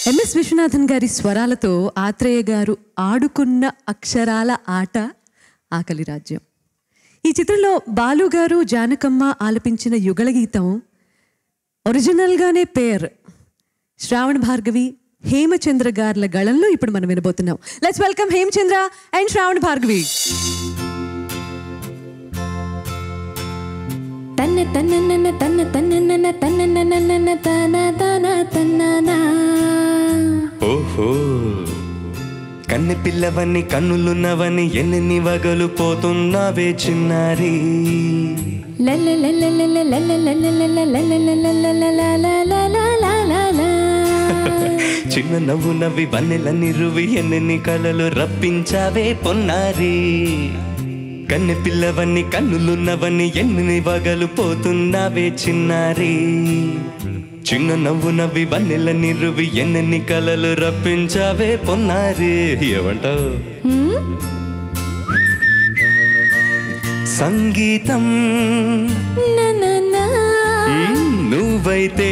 MS Viswanathan గారి స్వరాలతో ఆత్రేయ గారు ఆడుకున్న అక్షరాల ఆట ఆకలి రాజ్యం. ఈ చిత్రంలో బాలు గారు జానకమ్మ ఆలపించిన యుగళ గీతం ఒరిజినల్గానే పేర్ శ్రావణ భార్గవి హేమచంద్ర గార్ల గళంలో ఇప్పుడు మనం వినబోతున్నాం. లెట్స్ వెల్కమ్ హేమచంద్ర అండ్ శ్రావణ భార్గవి. తన్న తన్న తన్న తన్న తన్న తన తన తన్న. ఓహో కన్నె పిల్లవని కన్నులున్నవని ఎన్ని వగలు పోతున్నావే చిన్నారి. చిన్న నవ్వు నవ్వి వన్నెల నిరువి ఎన్ని కలలు రప్పించావే పొన్నారి. కన్నె పిల్లవని కన్నులున్నవని ఎన్ని వగలు పోతున్నావే చిన్నారి. చిన్న నవ్వు నవ్వి వన్నెల నిరువి ఎన్ని కలలు రప్పించావే పొన్నారి. ఏమంటావు? సంగీతం నువ్వైతే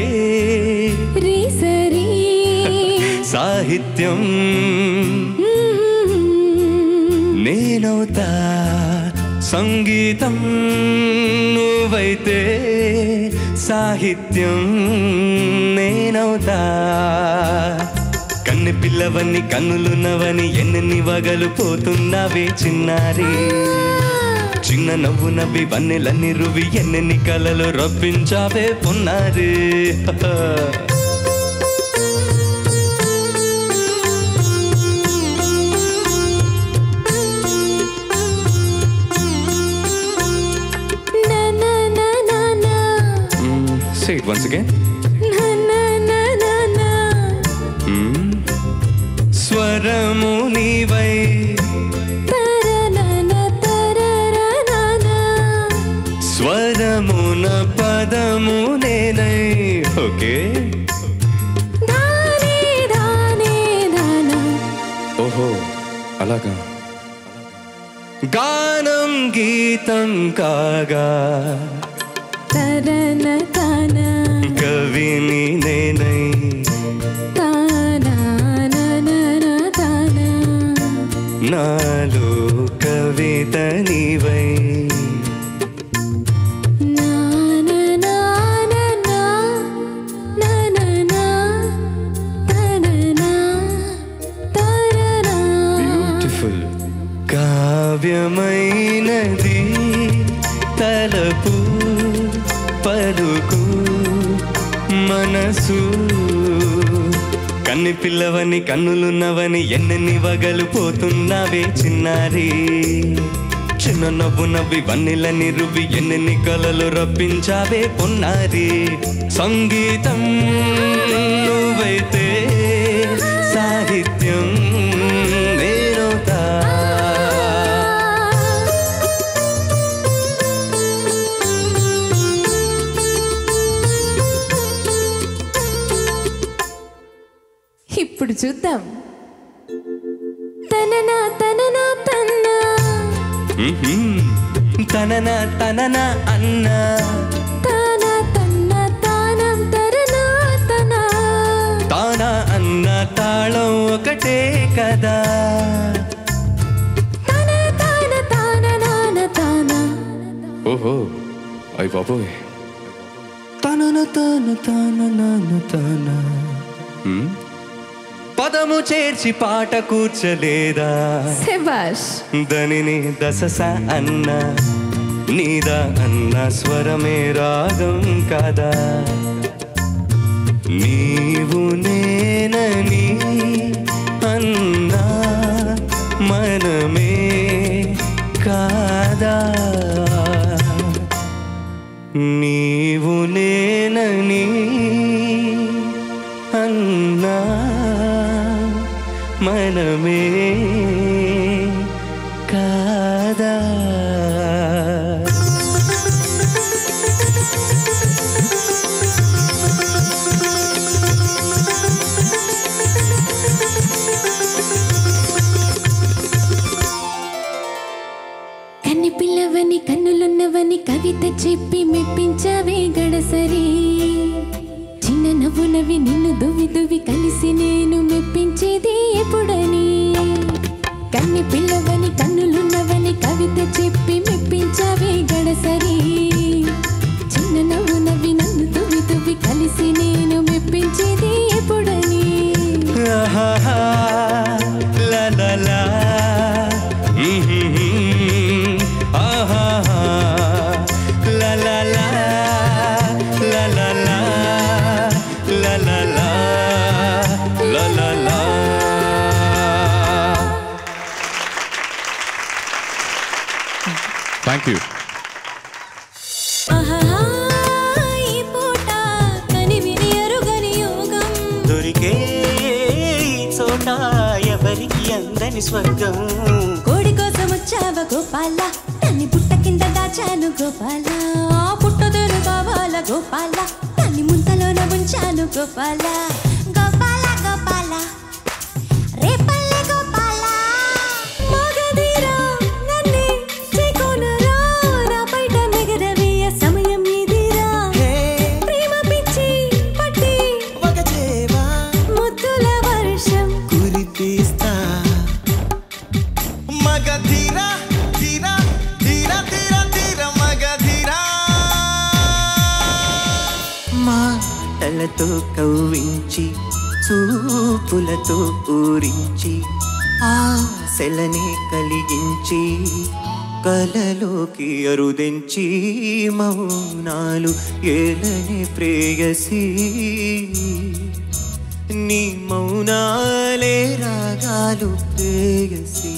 సాహిత్యం నేనవుతా. సంగీతం నువ్వైతే సాహిత్యం నేనవుతా. కన్నె పిల్లవని కన్నులున్నవని ఎన్ని వగలు పోతున్నావే చిన్నారి. చిన్న నవ్వు నవ్వి వన్నెల నిరువి ఎన్ని కలలు రప్పించావే పొన్నారి. Say it once again. స్వరము నీవై స్వరమున పదము నేనై. ఓకే ఓహో అలాగా. గానం గీతం కాగా కవిని నేనై. నాలో కవిత నీవై. బ్యూటిఫుల్ కావ్యమైనది తలపు పలుకు మనసు. కన్నె పిల్లవని కన్నులున్నవని ఎన్ని వగలు పోతున్నావే చిన్నారి. చిన్న నవ్వు నవ్వి వన్నెల నిరువి ఎన్ని కలలు రప్పించావే పొన్నారి. సంగీతం నువ్వైతే సాహిత్యం నేనవుతా. ఇప్పుడు చూద్దాం. తననా తననా తన్నా తననా తననా అన్నా తానా తన్న తానం తరనా తనా. తానా అన్న తాళం ఒకటే కదా. తన తాన తాన నాన తానా. ఓహో అయ్ బాబోయ్. తనన తాన తాన నాన తానా. పదము చేర్చి పాట కూర్చలేదా. శభాష్. దనిని దసస అన్న నీదా అన్న స్వరమే రాగం కాదా. నీవు నేనని అన్నా మనమే కాదా. నీవు నేనని అన్నా మనమే కాదా. కన్నె పిల్లవని కన్నులున్నవని కవిత చెప్పి మెప్పించావే గడసరి. చిన్న నవ్వు నవ్వి నిన్ను దువ్వి దువ్వి కలిసి నేను కన్ని పిల్లవని కన్నులున్నవని కవిత చెప్పి మెప్పించావే గడసరి చిన్న నవ్వు నవ్వి నన్ను తువ్వి తువ్వి కలిసి నేను మెప్పించేది ఎప్పుడని లా లా లా ఆహా లా లా లా లా లా లా లా లా లా లా లా లా. Thank you. దొరికే చోట ఎవరికి అందని స్వర్గం కోడి కోసం వచ్చావ గోపాల దాన్ని పుట్ట కింద దాచాను గోపాల పుట్టదొరు కావాల గోపాల దాన్ని ముంతలోన ఉంచాను గోపాల గోపాల గోపాల రేపల్లె గోపాల మగధీరా నన్నే చేకొనరా నా బయట మెగరవేయ సమయం ఇదిరా ప్రేమ పిచ్చి పట్టి వగచేవా ముద్దుల వర్షం కురిపిస్తా మగధీరా ధీరా ధీరా ధీరా ధీరా మగధీరా మాటలతో కవ్వించి చూపులతో ఊరించి ఆశలనే కలిగించి కలలోకి అరుదించి మౌనాలు ఏలనే ప్రేయసి నీ మౌనాలే రాగాలు ప్రేయసి